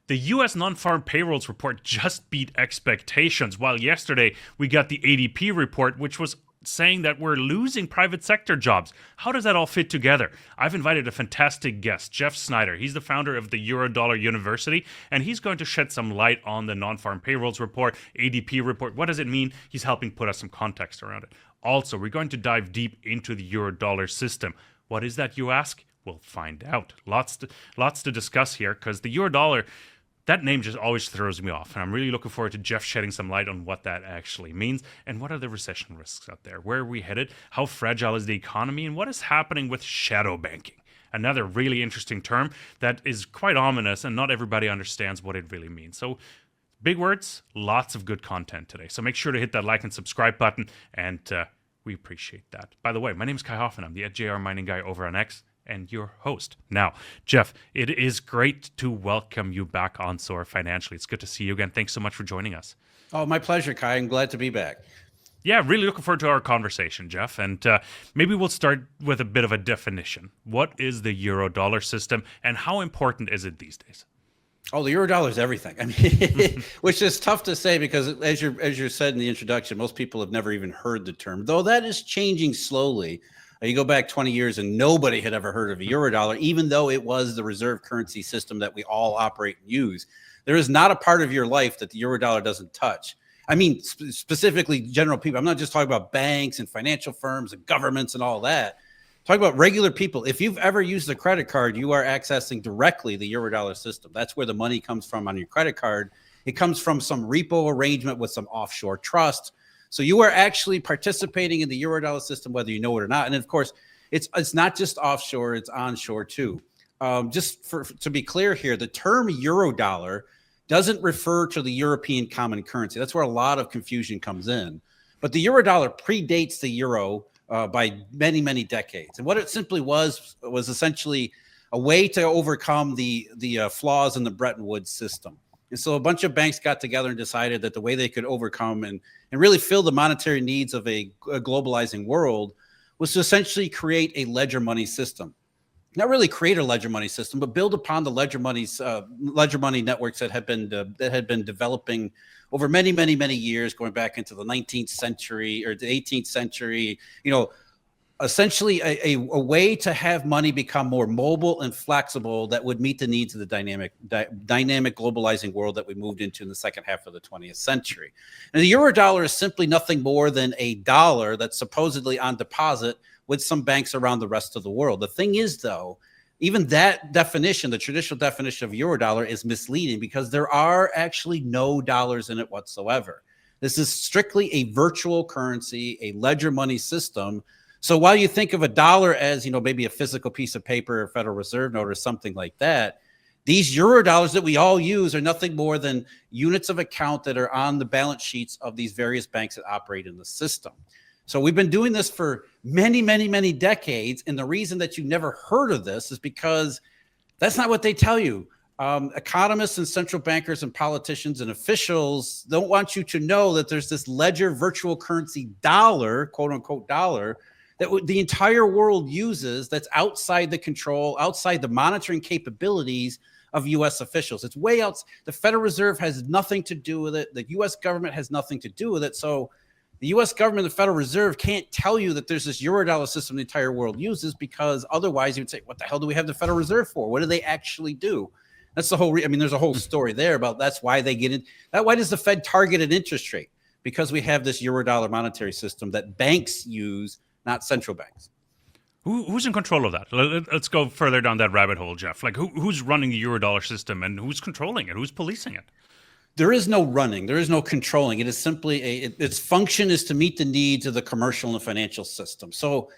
The U.S. Nonfarm Payrolls report just beat expectations, while yesterday we got the ADP report, which was saying that we're losing private sector jobs. How does that all fit together? I've invited a fantastic guest, Jeff Snider. He's the founder of the Eurodollar University, and he's going to shed some light on the non-farm payrolls report, ADP report. What does it mean? He's helping put us some context around it. Also, we're going to dive deep into the Eurodollar system. What is that, you ask? We'll find out. Lots to discuss here, because the Eurodollar, that name just always throws me off, and I'm really looking forward to Jeff shedding some light on what that actually means and what are the recession risks out there. Where are we headed? How fragile is the economy? And what is happening with shadow banking? Another really interesting term that is quite ominous, and not everybody understands what it really means. So, big words, lots of good content today. So make sure to hit that like and subscribe button, and we appreciate that. By the way, my name is Kai Hoffmann. I'm the JR Mining Guy over on X, and your host. Now, Jeff, it is great to welcome you back on Soar Financially. It's good to see you again. Thanks so much for joining us. Oh, my pleasure, Kai. I'm glad to be back. Yeah, really looking forward to our conversation, Jeff. And maybe we'll start with a bit of a definition. What is the Eurodollar system, and how important is it these days? Oh, the Eurodollar is everything. I mean, which is tough to say because, as you said in the introduction, most people have never even heard the term, though that is changing slowly. You go back 20 years and nobody had ever heard of a Eurodollar, even though it was the reserve currency system that we all operate and use. There is not a part of your life that the Eurodollar doesn't touch. I mean, specifically general people. I'm not just talking about banks and financial firms and governments and all that. Talk about regular people. If you've ever used a credit card, you are accessing directly the Eurodollar system. That's where the money comes from on your credit card. It comes from some repo arrangement with some offshore trust. So you are actually participating in the Eurodollar system, whether you know it or not. And of course, it's not just offshore, it's onshore too. To be clear here, the term Eurodollar doesn't refer to the European common currency. That's where a lot of confusion comes in. But the Eurodollar predates the euro by many, many decades. And what it simply was essentially a way to overcome the flaws in the Bretton Woods system. And so a bunch of banks got together and decided that the way they could overcome and really fill the monetary needs of a globalizing world was to essentially create a ledger money system. Not really create a ledger money system, but build upon the ledger money networks that had been developing over many, many, many years, going back into the 19th century or the 18th century. Essentially a way to have money become more mobile and flexible that would meet the needs of the dynamic globalizing world that we moved into in the second half of the 20th century. And the Eurodollar is simply nothing more than a dollar that's supposedly on deposit with some banks around the rest of the world. The thing is, though, even that definition, the traditional definition of Eurodollar, is misleading because there are actually no dollars in it whatsoever. This is strictly a virtual currency, a ledger money system. So while you think of a dollar as, maybe a physical piece of paper, or Federal Reserve note or something like that, these Eurodollars that we all use are nothing more than units of account that are on the balance sheets of these various banks that operate in the system. So we've been doing this for many, many, many decades. And the reason that you never heard of this is because that's not what they tell you. Economists and central bankers and politicians and officials don't want you to know that there's this ledger virtual currency dollar, quote unquote dollar, that the entire world uses that's outside the control, outside the monitoring capabilities of U.S. officials. It's way out. The Federal Reserve has nothing to do with it. The U.S. government has nothing to do with it. So the U.S. government, the Federal Reserve, can't tell you that there's this Eurodollar system the entire world uses, because otherwise you'd say, what the hell do we have the Federal Reserve for? What do they actually do? That's the whole, there's a whole story there about that's why they get in. Why does the Fed target an interest rate? Because we have this Eurodollar monetary system that banks use, not central banks. Who's in control of that? Let's go further down that rabbit hole, Jeff. Like, who's running the Eurodollar system, and who's controlling it? Who's policing it? There is no running. There is no controlling. It is simply its function is to meet the needs of the commercial and financial system. So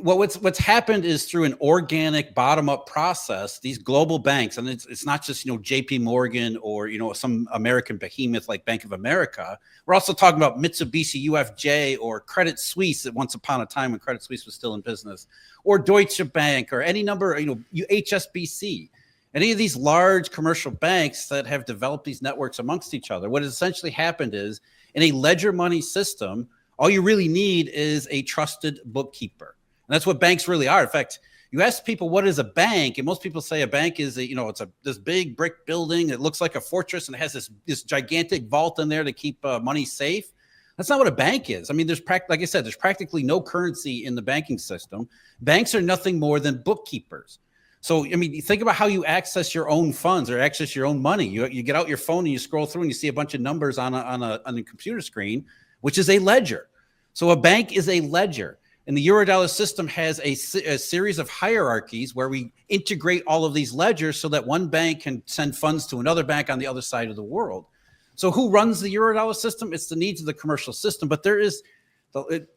what's happened is through an organic bottom-up process, these global banks, and it's not just JP Morgan or some American behemoth like Bank of America. We're also talking about Mitsubishi UFJ or Credit Suisse at once upon a time when Credit Suisse was still in business, or Deutsche Bank, or any number, HSBC. Any of these large commercial banks that have developed these networks amongst each other. What has essentially happened is, in a ledger money system, all you really need is a trusted bookkeeper. And that's what banks really are. In fact, you ask people what is a bank, and most people say a bank is it's this big brick building. It looks like a fortress and it has this gigantic vault in there to keep money safe. That's not what a bank is. I mean, like I said, there's practically no currency in the banking system. Banks are nothing more than bookkeepers. So, I mean, you think about how you access your own funds or access your own money. You get out your phone and you scroll through and you see a bunch of numbers on a computer screen, which is a ledger. So a bank is a ledger. And the Eurodollar system has a series of hierarchies where we integrate all of these ledgers so that one bank can send funds to another bank on the other side of the world. So who runs the Eurodollar system? It's the needs of the commercial system. But there is,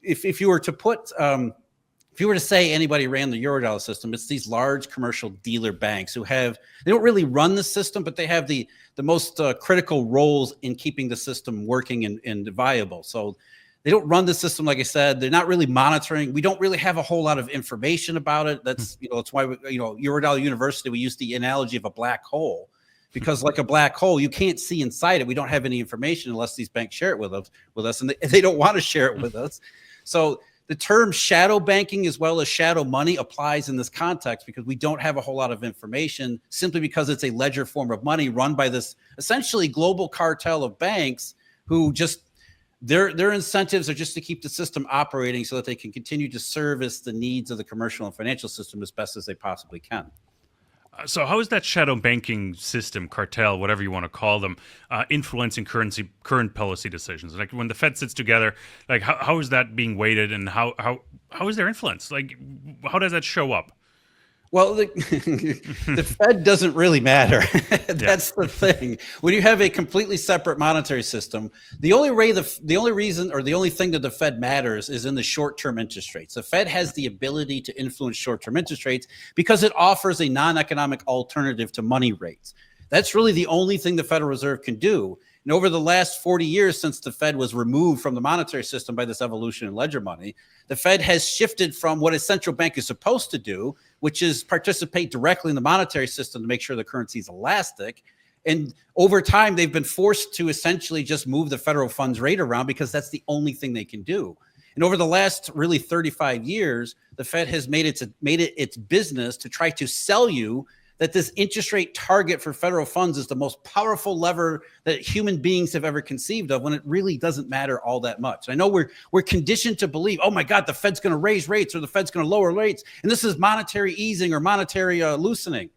if you were to put, if you were to say anybody ran the Eurodollar system, it's these large commercial dealer banks who they don't really run the system, but they have the most critical roles in keeping the system working and viable. So they don't run the system, like I said. They're not really monitoring. We don't really have a whole lot of information about it. That's that's why Eurodollar University, we use the analogy of a black hole, because like a black hole, you can't see inside it. We don't have any information unless these banks share it with us, and they don't want to share it with us. So the term shadow banking as well as shadow money applies in this context because we don't have a whole lot of information simply because it's a ledger form of money run by this essentially global cartel of banks who just their incentives are just to keep the system operating so that they can continue to service the needs of the commercial and financial system as best as they possibly can. So how is that shadow banking system, cartel, whatever you want to call them, influencing current policy decisions? Like when the Fed sits together, like how is that being weighted, and how is their influence? Like how does that show up? Well, the Fed doesn't really matter. That's the thing. When you have a completely separate monetary system, the only reason or the only thing that the Fed matters is in the short-term interest rates. The Fed has the ability to influence short-term interest rates because it offers a non-economic alternative to money rates. That's really the only thing the Federal Reserve can do. And over the last 40 years, since the Fed was removed from the monetary system by this evolution in ledger money, the Fed has shifted from what a central bank is supposed to do, which is participate directly in the monetary system to make sure the currency is elastic. And over time, they've been forced to essentially just move the federal funds rate around because that's the only thing they can do. And over the last really 35 years, the Fed has made it its business to try to sell you that this interest rate target for federal funds is the most powerful lever that human beings have ever conceived of, when it really doesn't matter all that much. I know we're conditioned to believe, oh my God, the Fed's going to raise rates or the Fed's going to lower rates, and this is monetary easing or monetary loosening.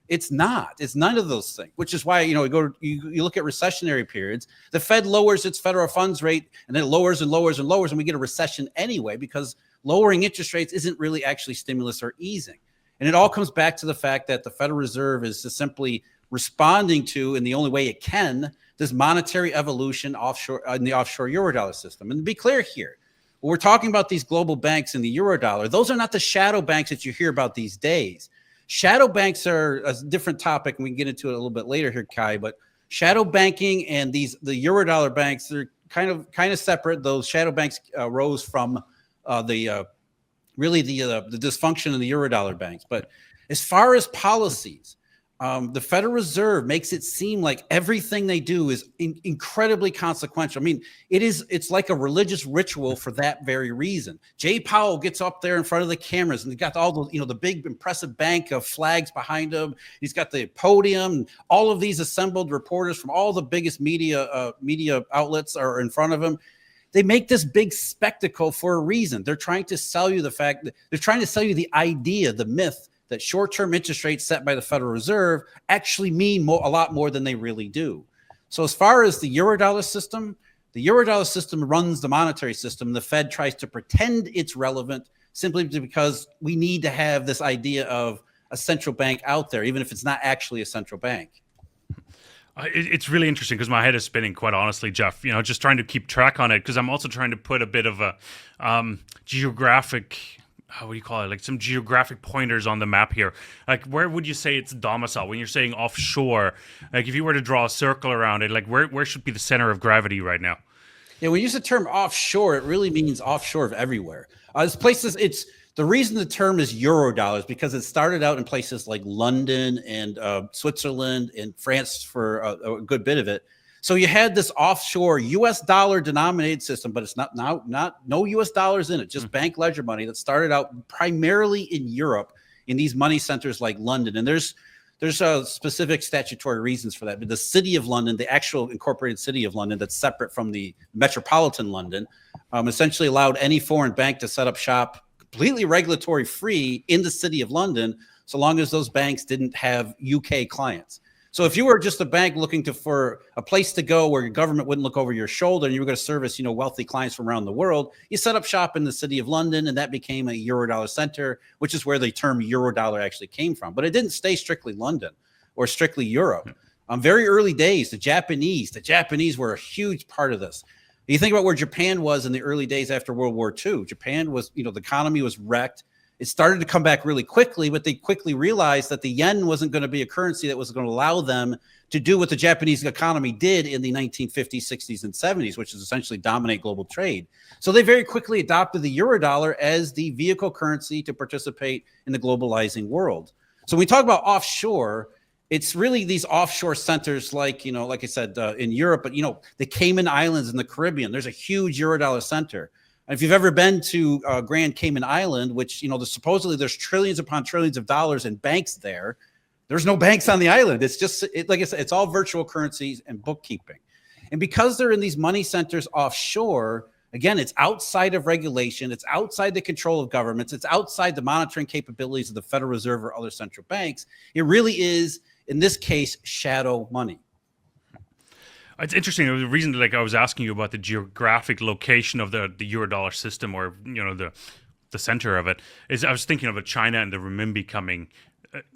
It's not. It's none of those things, which is why, you look at recessionary periods, the Fed lowers its federal funds rate and then it lowers and lowers and lowers, and we get a recession anyway because lowering interest rates isn't really actually stimulus or easing. And it all comes back to the fact that the Federal Reserve is just simply responding to, in the only way it can, this monetary evolution in the offshore Eurodollar system. And to be clear here, when we're talking about these global banks in the Eurodollar, those are not the shadow banks that you hear about these days. Shadow banks are a different topic, and we can get into it a little bit later here, Kai. But shadow banking and the Eurodollar banks, they're kind of separate. Those shadow banks rose from the dysfunction in the Eurodollar banks. But as far as policies, the Federal Reserve makes it seem like everything they do is incredibly consequential. I mean, it's like a religious ritual for that very reason. Jay Powell gets up there in front of the cameras, and he's got all the, the big impressive bank of flags behind him. He's got the podium, and all of these assembled reporters from all the biggest media outlets are in front of him. They make this big spectacle for a reason. They're trying to sell you the idea, the myth that short-term interest rates set by the Federal Reserve actually mean a lot more than they really do. So as far as the Eurodollar system runs the monetary system. The Fed tries to pretend it's relevant simply because we need to have this idea of a central bank out there, even if it's not actually a central bank. It's really interesting because my head is spinning, quite honestly, Jeff. Just trying to keep track on it, because I'm also trying to put a bit of a geographic, what do you call it? Like some geographic pointers on the map here. Like, where would you say it's domicile when you're saying offshore? Like, if you were to draw a circle around it, like where should be the center of gravity right now? Yeah, when you use the term offshore, it really means offshore of everywhere. The reason the term is Eurodollars because it started out in places like London and Switzerland and France for a good bit of it. So you had this offshore U.S. dollar denominated not but it's no U.S. dollars in it, just bank ledger money that started out primarily in Europe in these money centers like London. And there's specific statutory reasons for that. But the city of London, the actual incorporated city of London that's separate from the metropolitan London, essentially allowed any foreign bank to set up shop completely regulatory free in the city of London, so long as those banks didn't have UK clients. So if you were just a bank looking for a place to go where your government wouldn't look over your shoulder and you were going to service, wealthy clients from around the world, you set up shop in the city of London, and that became a Eurodollar center, which is where the term Eurodollar actually came from. But it didn't stay strictly London or strictly Europe. Very early days, the Japanese were a huge part of this. You think about where Japan was in the early days after World War II. Japan was, the economy was wrecked. It started to come back really quickly, but they quickly realized that the yen wasn't going to be a currency that was going to allow them to do what the Japanese economy did in the 1950s, 60s, and 70s, which is essentially dominate global trade. So they very quickly adopted the Eurodollar as the vehicle currency to participate in the globalizing world. So when we talk about offshore, it's really these offshore centers like, like I said, in Europe, but, the Cayman Islands in the Caribbean, there's a huge Eurodollar center. If you've ever been to Grand Cayman Island, which, supposedly there's trillions upon trillions of dollars in banks there, there's no banks on the island. It's just, like I said, it's all virtual currencies and bookkeeping. And because they're in these money centers offshore, again, it's outside of regulation. It's outside the control of governments. It's outside the monitoring capabilities of the Federal Reserve or other central banks. It really is, in this case, shadow money. It's interesting. The reason, I was asking you about the geographic location of the Eurodollar system, or the center of it, is I was thinking of China and the renminbi coming,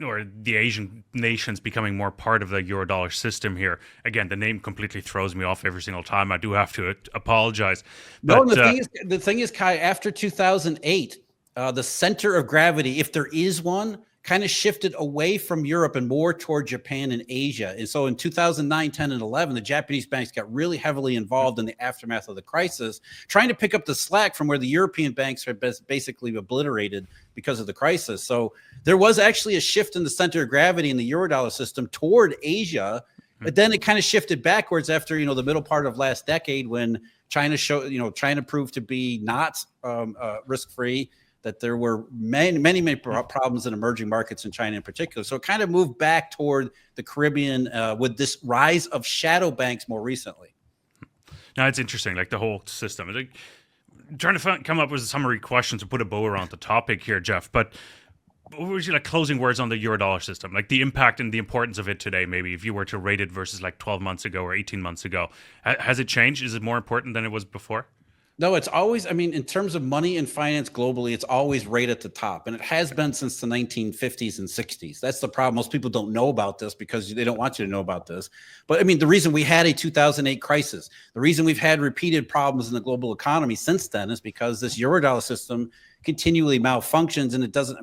or the Asian nations becoming more part of the Eurodollar system here. Again, the name completely throws me off every single time. I do have to apologize. But the thing is, Kai, after 2008, the center of gravity, if there is one, kind of shifted away from Europe and more toward Japan and Asia. And so in 2009, 10, and 11, the Japanese banks got really heavily involved in the aftermath of the crisis, trying to pick up the slack from where the European banks are basically obliterated because of the crisis. So there was actually a shift in the center of gravity in the Eurodollar system toward Asia, but then it kind of shifted backwards after, the middle part of last decade, when China proved to be not risk-free, that there were many problems in emerging markets in China in particular. So it kind of moved back toward the Caribbean with this rise of shadow banks more recently. Now, it's interesting, the whole system. Trying to come up with a summary question to put a bow around the topic here, Jeff, but what would you closing words on the Eurodollar system? The impact and the importance of it today, maybe, if you were to rate it versus 12 months ago or 18 months ago. Has it changed? Is it more important than it was before? No, it's always, in terms of money and finance globally, it's always right at the top. And it has been since the 1950s and 60s. That's the problem. Most people don't know about this because they don't want you to know about this. But the reason we had a 2008 crisis, the reason we've had repeated problems in the global economy since then is because this Eurodollar system continually malfunctions. And it doesn't,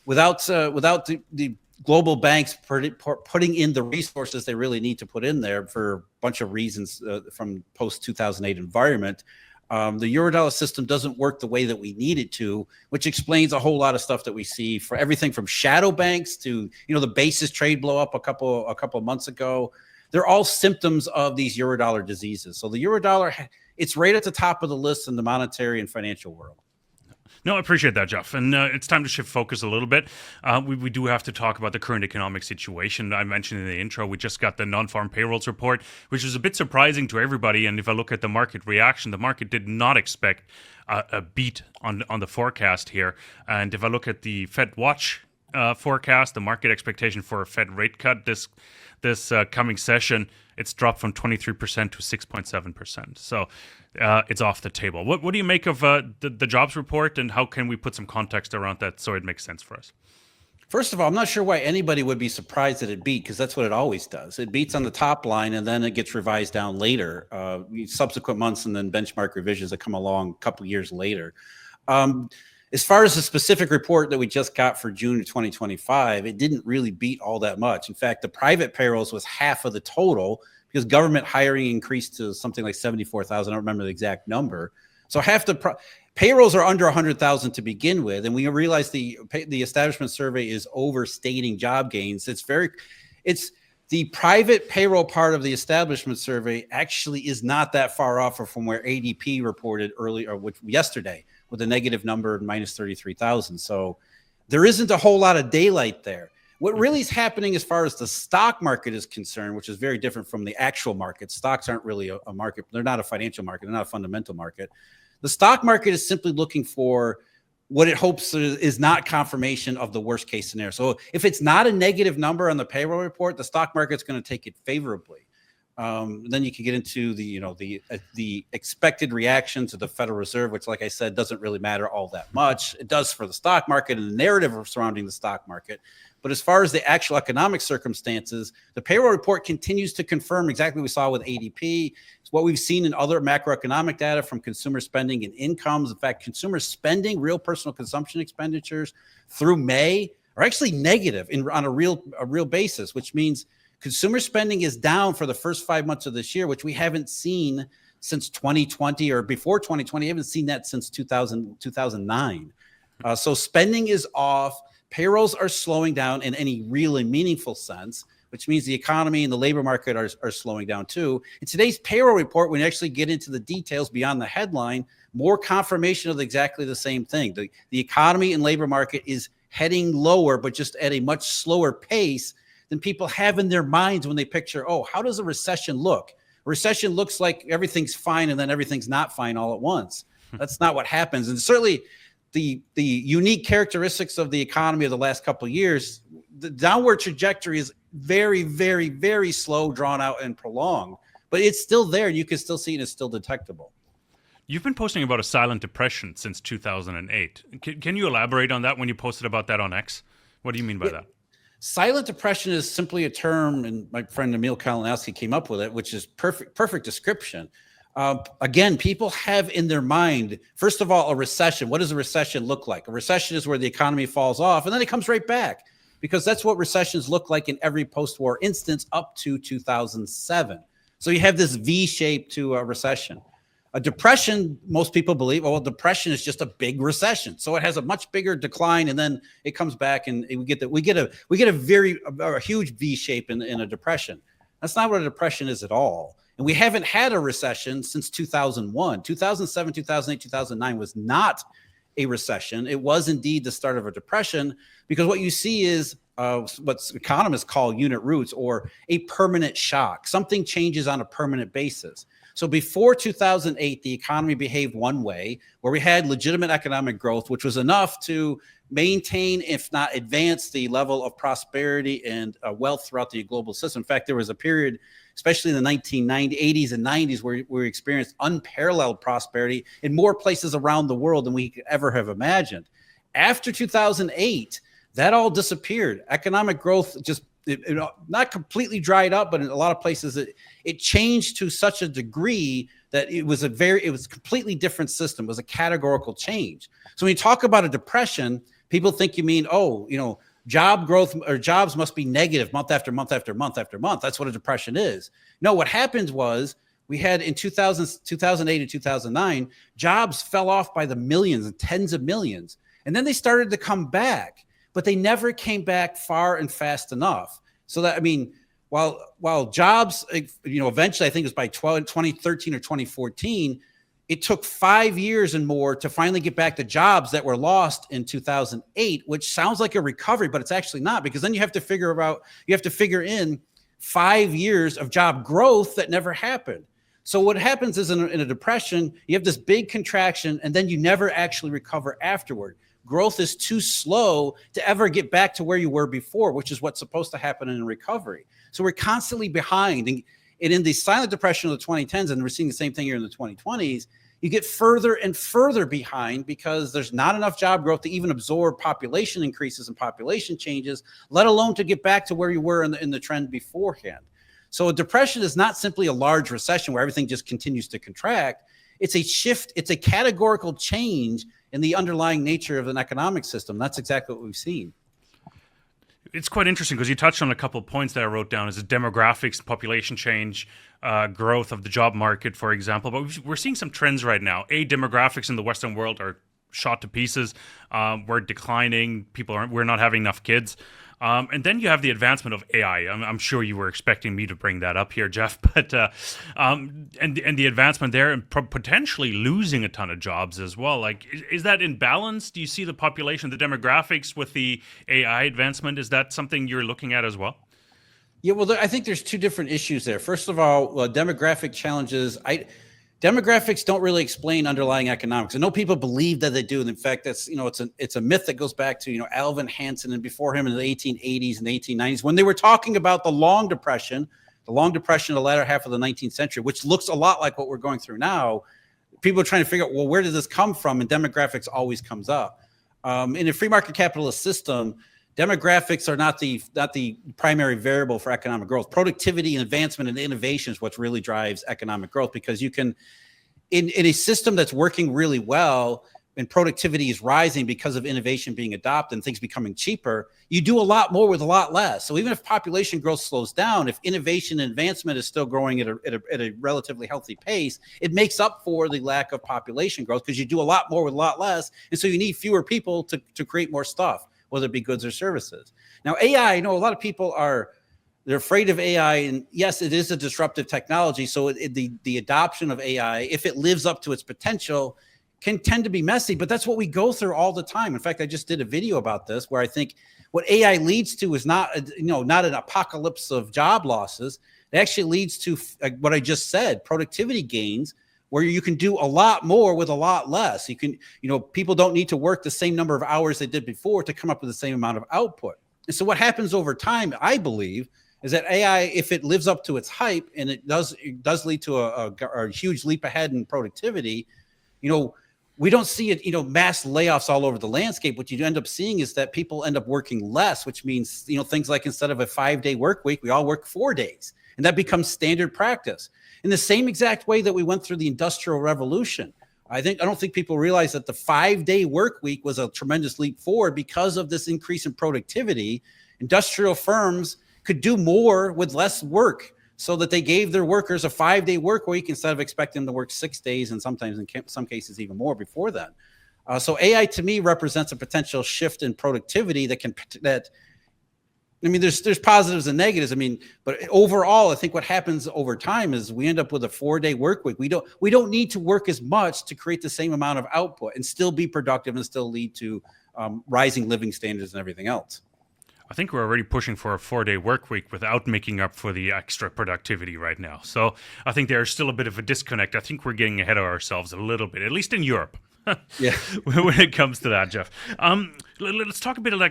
without the global banks putting in the resources they really need to put in there for a bunch of reasons from post-2008 environment, the Eurodollar system doesn't work the way that we need it to, which explains a whole lot of stuff that we see, for everything from shadow banks to, the basis trade blow up a couple of months ago. They're all symptoms of these Eurodollar diseases. So the Eurodollar, it's right at the top of the list in the monetary and financial world. No, I appreciate that, Jeff. And it's time to shift focus a little bit. We do have to talk about the current economic situation. I mentioned in the intro, we just got the Nonfarm Payrolls report, which was a bit surprising to everybody. And if I look at the market reaction, the market did not expect a beat on the forecast here. And if I look at the Fed Watch forecast, the market expectation for a Fed rate cut this coming session, it's dropped from 23% to 6.7%. So it's off the table. What do you make of the jobs report, and how can we put some context around that so it makes sense for us? First of all, I'm not sure why anybody would be surprised that it beat, because that's what it always does. It beats on the top line, and then it gets revised down later, subsequent months, and then benchmark revisions that come along a couple years later. As far as the specific report that we just got for June of 2025, it didn't really beat all that much. In fact, the private payrolls was half of the total because government hiring increased to something like 74,000. I don't remember the exact number. So half the payrolls are under 100,000 to begin with, and we realize the establishment survey is overstating job gains. It's the private payroll part of the establishment survey actually is not that far off from where ADP reported yesterday, with a negative number of minus 33,000. So there isn't a whole lot of daylight there. What really is happening as far as the stock market is concerned, which is very different from the actual market. Stocks aren't really a market. They're not a financial market. They're not a fundamental market. The stock market is simply looking for what it hopes is not confirmation of the worst case scenario. So if it's not a negative number on the payroll report, the stock market's going to take it favorably. Then you can get into the expected reaction to the Federal Reserve, which, like I said, doesn't really matter all that much. It does for the stock market and the narrative surrounding the stock market. But as far as the actual economic circumstances, the payroll report continues to confirm exactly what we saw with ADP. It's what we've seen in other macroeconomic data from consumer spending and incomes. In fact, consumer spending, real personal consumption expenditures through May are actually negative on a real basis, which means consumer spending is down for the first 5 months of this year, which we haven't seen since 2020 or before 2020. We haven't seen that since 2009. So spending is off. Payrolls are slowing down in any real and meaningful sense, which means the economy and the labor market are slowing down too. In today's payroll report, when you actually get into the details beyond the headline, more confirmation of exactly the same thing. The economy and labor market is heading lower, but just at a much slower pace than people have in their minds when they picture, oh, how does a recession look? A recession looks like everything's fine and then everything's not fine all at once. That's not what happens. And certainly the unique characteristics of the economy of the last couple of years, the downward trajectory is very, very, very slow, drawn out, and prolonged. But it's still there. You can still see it. It's still detectable. You've been posting about a silent depression since 2008. Can you elaborate on that when you posted about that on X? What do you mean by that? Silent depression is simply a term, and my friend Emil Kalinowski came up with it, which is perfect description. Again, people have in their mind, first of all, a recession. What does a recession look like? A recession is where the economy falls off and then it comes right back, because that's what recessions look like in every post-war instance up to 2007. So you have this V shape to a recession. A depression, most people believe, well, depression is just a big recession. So it has a much bigger decline and then it comes back and we get a huge V shape in a depression. That's not what a depression is at all. And we haven't had a recession since 2001. 2007, 2008, 2009 was not a recession. It was indeed the start of a depression, because what you see is what economists call unit roots, or a permanent shock. Something changes on a permanent basis. So before 2008, the economy behaved one way, where we had legitimate economic growth, which was enough to maintain, if not advance, the level of prosperity and wealth throughout the global system. In fact, there was a period, especially in the 1980s and 90s, where we experienced unparalleled prosperity in more places around the world than we could ever have imagined. After 2008, that all disappeared. Economic growth just not completely dried up, but in a lot of places it changed to such a degree that it was a completely different system. It was a categorical change. So when you talk about a depression, people think you mean, job growth or jobs must be negative month after month after month after month. That's what a depression is. No, what happened was we had in 2008 and 2009, jobs fell off by the millions and tens of millions. And then they started to come back, but they never came back far and fast enough. So that, while jobs, eventually I think it was by 2013 or 2014, it took 5 years and more to finally get back to jobs that were lost in 2008, which sounds like a recovery, but it's actually not, because then you have to figure in 5 years of job growth that never happened. So what happens is in a depression, you have this big contraction and then you never actually recover afterward. Growth is too slow to ever get back to where you were before, which is what's supposed to happen in a recovery. So we're constantly behind. And in the silent depression of the 2010s, and we're seeing the same thing here in the 2020s, you get further and further behind because there's not enough job growth to even absorb population increases and population changes, let alone to get back to where you were in the trend beforehand. So a depression is not simply a large recession where everything just continues to contract. It's a shift. It's a categorical change in the underlying nature of an economic system. That's exactly what we've seen. It's quite interesting because you touched on a couple of points that I wrote down, is the demographics, population change, growth of the job market, for example. But we're seeing some trends right now. Demographics in the Western world are shot to pieces. We're declining. We're not having enough kids. And then you have the advancement of AI. I'm sure you were expecting me to bring that up here, Jeff, but and the advancement there and potentially losing a ton of jobs as well. Like, is that in balance? Do you see the population, the demographics with the AI advancement? Is that something you're looking at as well? Yeah, well, I think there's two different issues there. First of all, demographic challenges. Demographics don't really explain underlying economics. I know people believe that they do, and in fact, that's it's a myth that goes back to Alvin Hansen and before him in the 1880s and 1890s when they were talking about the long depression in the latter half of the 19th century, which looks a lot like what we're going through now. People are trying to figure out, well, where did this come from? And demographics always comes up. In a free market capitalist system, demographics are not the primary variable for economic growth. Productivity and advancement and innovation is what really drives economic growth, because you can, in a system that's working really well and productivity is rising because of innovation being adopted and things becoming cheaper, you do a lot more with a lot less. So even if population growth slows down, if innovation and advancement is still growing at a relatively healthy pace, it makes up for the lack of population growth because you do a lot more with a lot less. And so you need fewer people to create more stuff, whether it be goods or services. Now, AI, I know a lot of people they're afraid of AI, and yes, it is a disruptive technology. So the adoption of AI, if it lives up to its potential, can tend to be messy, but that's what we go through all the time. In fact, I just did a video about this where I think what AI leads to is not an apocalypse of job losses. It actually leads to what I just said, productivity gains, where you can do a lot more with a lot less. You can, people don't need to work the same number of hours they did before to come up with the same amount of output. And so what happens over time, I believe, is that AI, if it lives up to its hype, and it does lead to a huge leap ahead in productivity, we don't see it, mass layoffs all over the landscape. What you end up seeing is that people end up working less, which means, things like instead of a 5-day work week, we all work 4 days. And that becomes standard practice. In the same exact way that we went through the Industrial Revolution. I don't think people realize that the 5-day work week was a tremendous leap forward because of this increase in productivity. Industrial firms could do more with less work, so that they gave their workers a 5-day work week instead of expecting them to work 6 days, and sometimes in some cases even more before then. So AI to me represents a potential shift in productivity there's positives and negatives. But overall, I think what happens over time is we end up with a 4-day work week. We don't need to work as much to create the same amount of output and still be productive and still lead to rising living standards and everything else. I think we're already pushing for a 4-day work week without making up for the extra productivity right now. So I think there's still a bit of a disconnect. I think we're getting ahead of ourselves a little bit, at least in Europe. Yeah. When it comes to that, Jeff. Let's talk a bit of,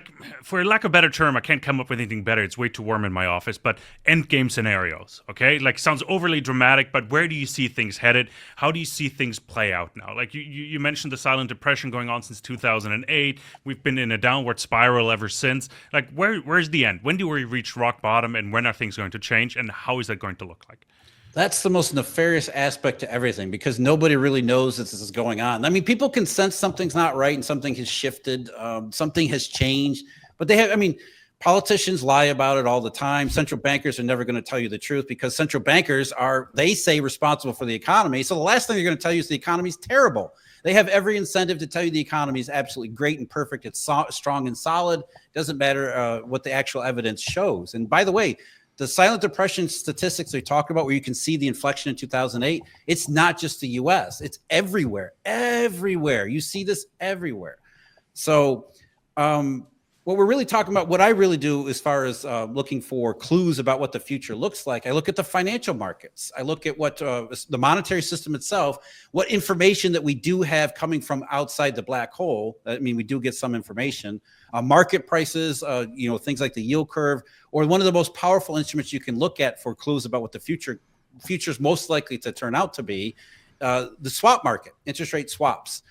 for lack of a better term, I can't come up with anything better. It's way too warm in my office, but end game scenarios, okay? Sounds overly dramatic, but where do you see things headed? How do you see things play out now? You mentioned the silent depression going on since 2008. We've been in a downward spiral ever since. Where's the end? When do we reach rock bottom, and when are things going to change, and how is that going to look like? That's the most nefarious aspect to everything, because nobody really knows that this is going on. People can sense something's not right and something has shifted, something has changed, but politicians lie about it all the time. Central bankers are never going to tell you the truth, because central bankers they say responsible for the economy. So the last thing they're going to tell you is the economy is terrible. They have every incentive to tell you the economy is absolutely great and perfect. It's strong and solid. Doesn't matter what the actual evidence shows. And by the way, the silent depression statistics they talk about, where you can see the inflection in 2008, it's not just the US, it's everywhere. You see this everywhere. So what we're really talking about, what I really do as far as looking for clues about what the future looks like, I look at the financial markets. I look at what the monetary system itself, what information that we do have coming from outside the black hole. We do get some information. Market prices, things like the yield curve, or one of the most powerful instruments you can look at for clues about what the future is most likely to turn out to be, the swap market, interest rate swaps.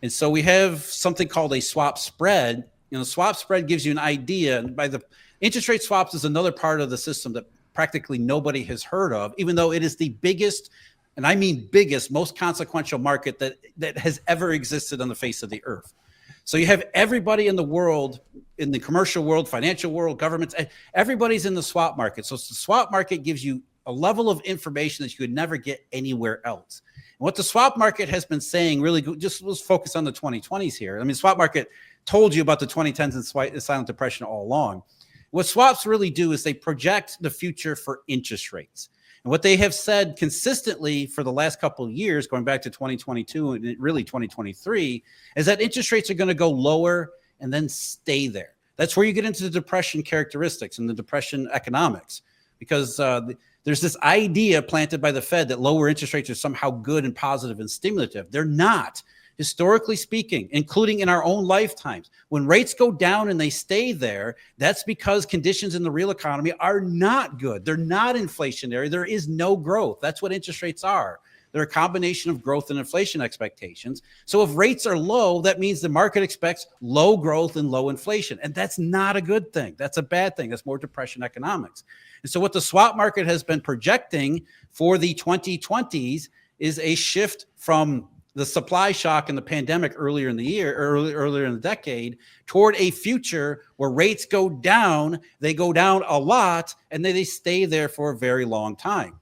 And so we have something called a swap spread. Swap spread gives you an idea. And by the interest rate swaps is another part of the system that practically nobody has heard of, even though it is the biggest, and I mean biggest, most consequential market that has ever existed on the face of the earth. So you have everybody in the world, in the commercial world, financial world, governments, everybody's in the swap market. So the swap market gives you a level of information that you could never get anywhere else. And what the swap market has been saying, really, just let's focus on the 2020s here. Swap market told you about the 2010s and silent depression all along. What swaps really do is they project the future for interest rates. And what they have said consistently for the last couple of years, going back to 2022 and really 2023, is that interest rates are going to go lower and then stay there. That's where you get into the depression characteristics and the depression economics, because there's this idea planted by the Fed that lower interest rates are somehow good and positive and stimulative. They're not. Historically speaking, including in our own lifetimes, when rates go down and they stay there, that's because conditions in the real economy are not good. They're not inflationary. There is no growth. That's what interest rates are. They're a combination of growth and inflation expectations. So if rates are low, that means the market expects low growth and low inflation. And that's not a good thing. That's a bad thing. That's more depression economics. And so what the swap market has been projecting for the 2020s is a shift from the supply shock and the pandemic earlier in the year, earlier in the decade, toward a future where rates go down, they go down a lot, and they stay there for a very long time.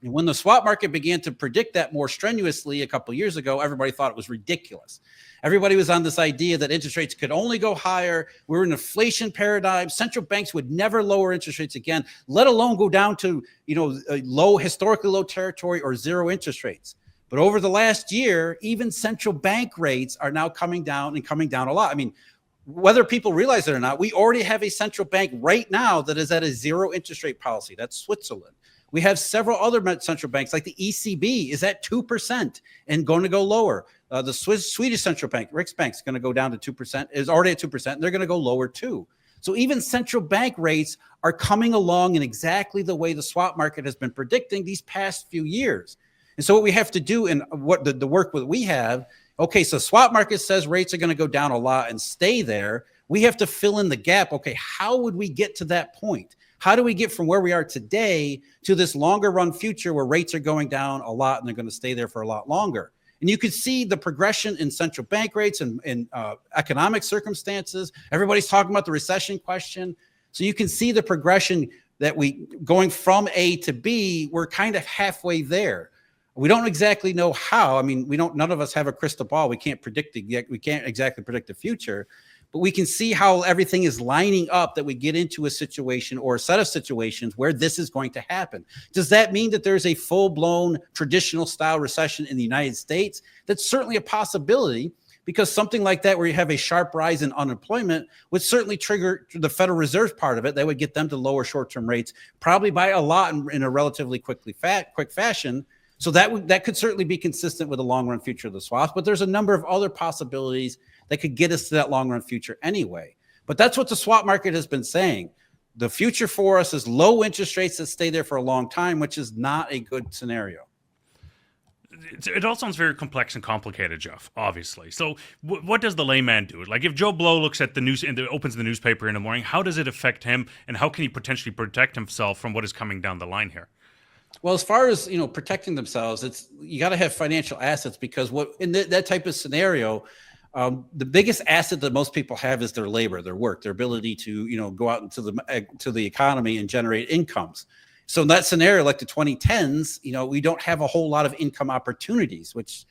And when the swap market began to predict that more strenuously a couple of years ago, everybody thought it was ridiculous. Everybody was on this idea that interest rates could only go higher. We're in an inflation paradigm. Central banks would never lower interest rates again, let alone go down to, a historically low territory or zero interest rates. But over the last year, even central bank rates are now coming down a lot. I mean, whether people realize it or not, we already have a central bank right now that is at a zero interest rate policy. That's Switzerland. We have several other central banks, like the ECB is at 2% and going to go lower. The Swedish central bank, Riksbank, is going to go down to 2%, is already at 2%, and they're going to go lower too. So even central bank rates are coming along in exactly the way the swap market has been predicting these past few years. And so what we have to do in what the work that we have, okay, so swap market says rates are going to go down a lot and stay there. We have to fill in the gap. Okay, how would we get to that point? How do we get from where we are today to this longer run future where rates are going down a lot and they're going to stay there for a lot longer? And you can see the progression in central bank rates and economic circumstances. Everybody's talking about the recession question. So you can see the progression that going from A to B, we're kind of halfway there. We don't exactly know how. I mean, none of us have a crystal ball. We can't exactly predict the future, but we can see how everything is lining up that we get into a situation or a set of situations where this is going to happen. Does that mean that there's a full-blown traditional style recession in the United States? That's certainly a possibility, because something like that, where you have a sharp rise in unemployment, would certainly trigger the Federal Reserve part of it. That would get them to lower short-term rates, probably by a lot in a relatively quick fashion. So that could certainly be consistent with the long-run future of the swaps, but there's a number of other possibilities that could get us to that long-run future anyway. But that's what the swap market has been saying. The future for us is low interest rates that stay there for a long time, which is not a good scenario. It all sounds very complex and complicated, Jeff, obviously. So what does the layman do? Like, if Joe Blow looks at the news and opens the newspaper in the morning, how does it affect him, and how can he potentially protect himself from what is coming down the line here? Well, as far as protecting themselves, you got to have financial assets, because in that type of scenario, the biggest asset that most people have is their labor, their work, their ability to go out into the economy and generate incomes. So in that scenario, like the 2010s, we don't have a whole lot of income opportunities, which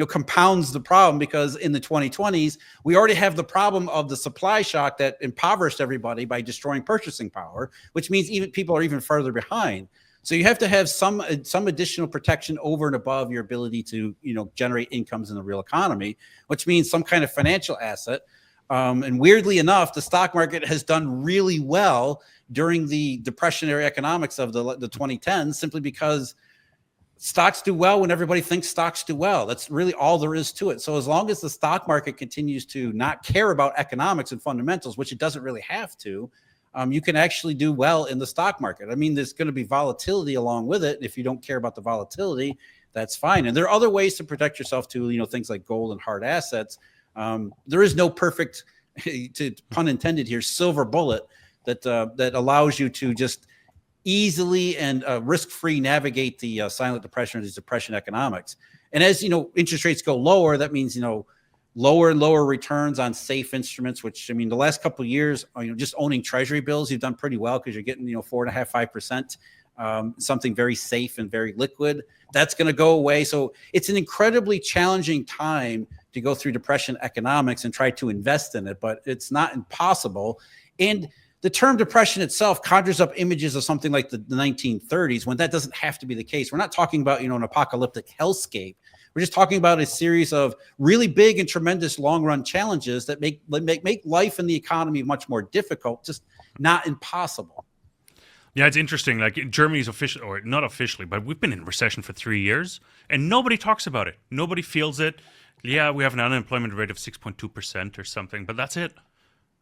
compounds the problem, because in the 2020s, we already have the problem of the supply shock that impoverished everybody by destroying purchasing power, which means even people are even further behind. So you have to have some additional protection over and above your ability to, generate incomes in the real economy, which means some kind of financial asset. And weirdly enough, the stock market has done really well during the depressionary economics of the 2010s, simply because stocks do well when everybody thinks stocks do well. That's really all there is to it. So as long as the stock market continues to not care about economics and fundamentals, which it doesn't really have to, you can actually do well in the stock market. I mean, there's going to be volatility along with it. If you don't care about the volatility, that's fine. And there are other ways to protect yourself too, things like gold and hard assets. There is no perfect, pun intended here, silver bullet that allows you to just easily and risk-free navigate the silent depression or these depression economics. And as interest rates go lower, that means lower and lower returns on safe instruments, which, the last couple of years, just owning treasury bills, you've done pretty well, because you're getting, 4.5%, 5%, something very safe and very liquid. That's going to go away. So it's an incredibly challenging time to go through depression economics and try to invest in it, but it's not impossible. And the term depression itself conjures up images of something like the 1930s, when that doesn't have to be the case. We're not talking about, an apocalyptic hellscape. We're just talking about a series of really big and tremendous long-run challenges that make life and the economy much more difficult, just not impossible. Yeah, it's interesting. Like Germany's officially, or not officially, but we've been in recession for 3 years, and nobody talks about it. Nobody feels it. Yeah, we have an unemployment rate of 6.2% or something, but that's it.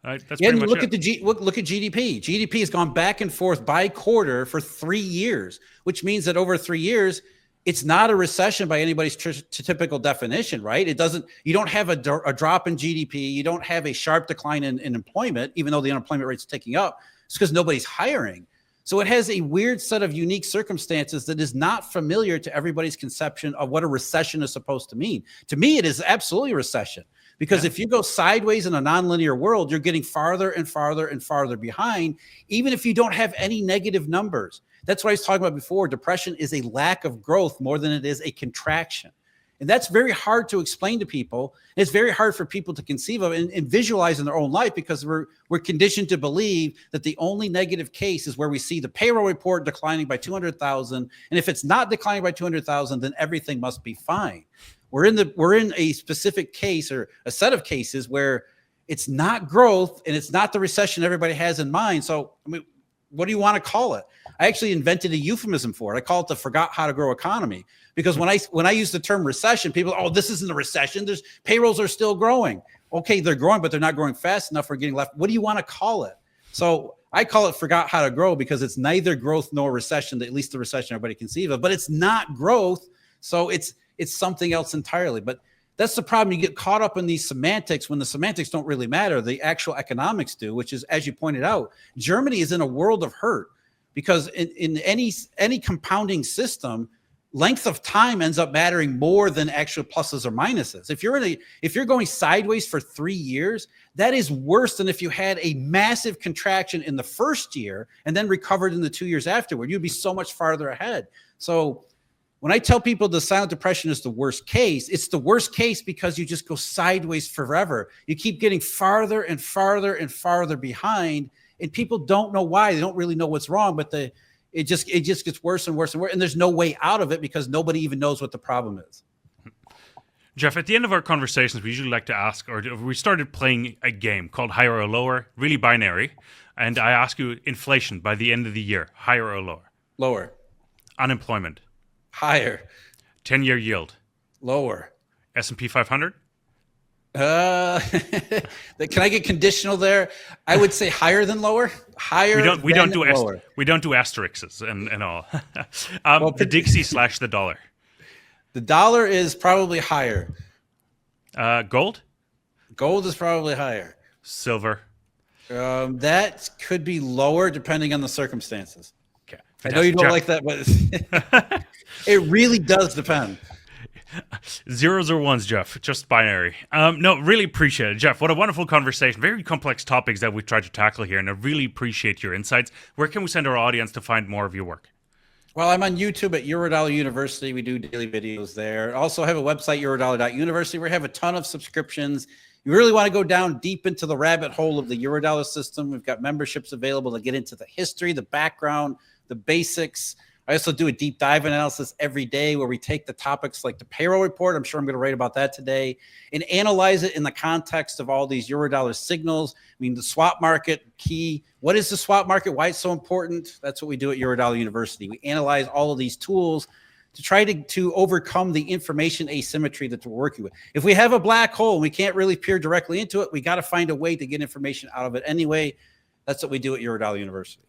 Right? That's pretty much look it. at look at GDP. GDP has gone back and forth by quarter for 3 years, which means that over 3 years, it's not a recession by anybody's typical definition, right? You don't have a drop in GDP. You don't have a sharp decline in employment, even though the unemployment rate's ticking up. It's because nobody's hiring. So it has a weird set of unique circumstances that is not familiar to everybody's conception of what a recession is supposed to mean. To me, it is absolutely a recession, because if you go sideways in a nonlinear world, you're getting farther and farther and farther behind, even if you don't have any negative numbers. That's what I was talking about before. Depression is a lack of growth more than it is a contraction. And that's very hard to explain to people. It's very hard for people to conceive of and visualize in their own life, because we're conditioned to believe that the only negative case is where we see the payroll report declining by 200,000. And if it's not declining by 200,000, then everything must be fine. We're in a specific case, or a set of cases, where it's not growth and it's not the recession everybody has in mind. So, I mean, what do you want to call it? I actually invented a euphemism for it. I call it the forgot how to grow economy, because when I use the term recession, people, this isn't a recession. Payrolls are still growing. Okay, they're growing, but they're not growing fast enough for getting left. What do you want to call it? So I call it forgot how to grow, because it's neither growth nor recession, at least the recession everybody conceive of, but it's not growth. So it's something else entirely. But that's the problem. You get caught up in these semantics when the semantics don't really matter. The actual economics do, which is, as you pointed out, Germany is in a world of hurt, because in any compounding system, length of time ends up mattering more than actual pluses or minuses. If you're going sideways for 3 years, that is worse than if you had a massive contraction in the first year and then recovered in the 2 years afterward. You'd be so much farther ahead. So when I tell people the silent depression is the worst case, it's the worst case because you just go sideways forever. You keep getting farther and farther and farther behind, and people don't know why. They don't really know what's wrong, but it just gets worse and worse and worse. And there's no way out of it, because nobody even knows what the problem is. Jeff, at the end of our conversations, we usually like to ask, or we started playing a game called higher or lower, really binary. And I ask you inflation by the end of the year, higher or lower? Lower. Unemployment? Higher. 10-year yield? Lower. S&P 500? Can I get conditional there? I would say higher than lower. Higher. We don't do asterisks and all. The Dixie / the dollar. The dollar is probably higher. Gold? Gold is probably higher. Silver? That could be lower depending on the circumstances. Okay. I know you don't like that, but it really does depend. Zeros or ones, Jeff. Just binary. No, really appreciate it, Jeff. What a wonderful conversation. Very complex topics that we tried to tackle here, and I really appreciate your insights. Where can we send our audience to find more of your work? Well, I'm on YouTube at Eurodollar University. We do daily videos there. Also have a website, eurodollar.university, where we have a ton of subscriptions. You really want to go down deep into the rabbit hole of the Eurodollar system. We've got memberships available to get into the history, the background, the basics. I also do a deep dive analysis every day where we take the topics like the payroll report. I'm sure I'm going to write about that today, and analyze it in the context of all these Eurodollar signals. I mean, the swap market key. What is the swap market? Why it's so important? That's what we do at Eurodollar University. We analyze all of these tools to try to overcome the information asymmetry that we're working with. If we have a black hole and we can't really peer directly into it, we got to find a way to get information out of it anyway. That's what we do at Eurodollar University.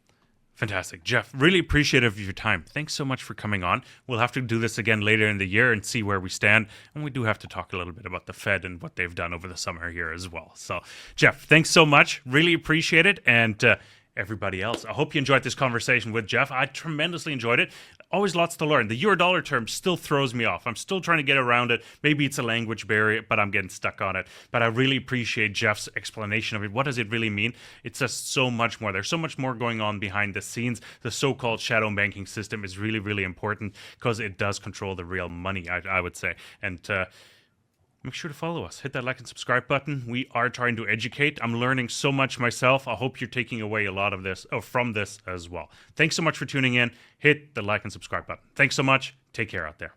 Fantastic. Jeff, really appreciative of your time. Thanks so much for coming on. We'll have to do this again later in the year and see where we stand. And we do have to talk a little bit about the Fed and what they've done over the summer here as well. So, Jeff, thanks so much. Really appreciate it. And everybody else, I hope you enjoyed this conversation with Jeff. I tremendously enjoyed it. Always lots to learn. The Eurodollar term still throws me off. I'm still trying to get around it. Maybe it's a language barrier, but I'm getting stuck on it. But I really appreciate Jeff's explanation of it. What does it really mean? It's just so much more. There's so much more going on behind the scenes. The so-called shadow banking system is really, really important because it does control the real money, I would say. And Make sure to follow us. Hit that like and subscribe button. We are trying to educate. I'm learning so much myself. I hope you're taking away a lot of this from this as well. Thanks so much for tuning in. Hit the like and subscribe button. Thanks so much. Take care out there.